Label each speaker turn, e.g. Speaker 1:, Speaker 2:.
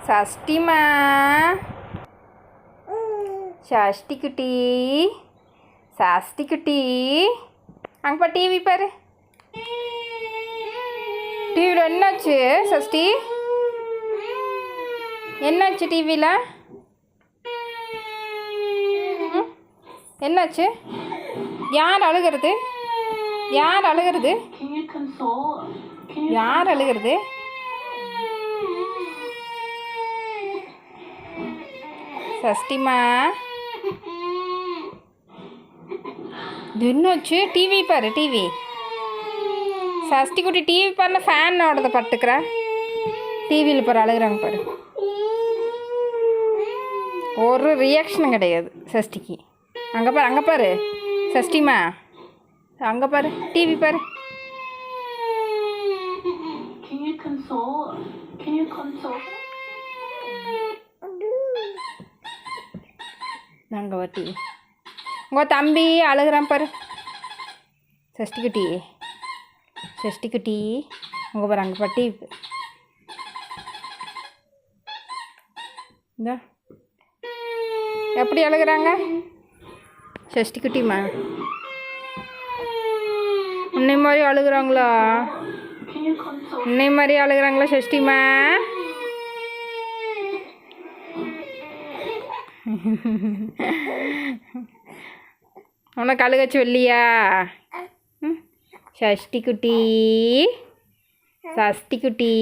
Speaker 1: சஷ்டிமா, சஷ்டி குட்டி, சஷ்டி குட்டி, அங்கப்பா டிவி பாரு. டிவியில் என்னாச்சு சஷ்டி? என்னாச்சு டிவியில்? என்னாச்சு? யார் அழுகிறது? யார் அழுகிறது? யார் அழுகிறது? சஷ்டிமா, இது என்னாச்சு? டிவி பாரு, டிவி. சஷ்டி குட்டி டிவி பாருல, ஃபேன் ஓடுறத பட்டுக்கிறா. டிவியில் பாரு அழுகிறாங்க பாரு. ஒரு ரியாக்ஷனும் கிடையாது சஷ்டிக்கு. அங்கே பாரு, அங்கே பாரு சஷ்டிமா, அங்கே பாரு டிவி பாரு. அங்கே வா டிவி. உங்கள் தம்பி அழுகிறான் பாரு. சஷ்டி குட்டி, சஷ்டி குட்டி, உங்கள் பாரு அங்கே பாரு டிவி. இந்த எப்படி அழுகிறாங்க சஷ்டி குட்டிம்மா? உன்னை மாதிரி அழுகிறாங்களா? உன்னை மாதிரி அழுகிறாங்களா சஷ்டிமா? உனக்கு அழுகச்சு இல்லையா சஷ்டி குட்டி? சஷ்டி குட்டி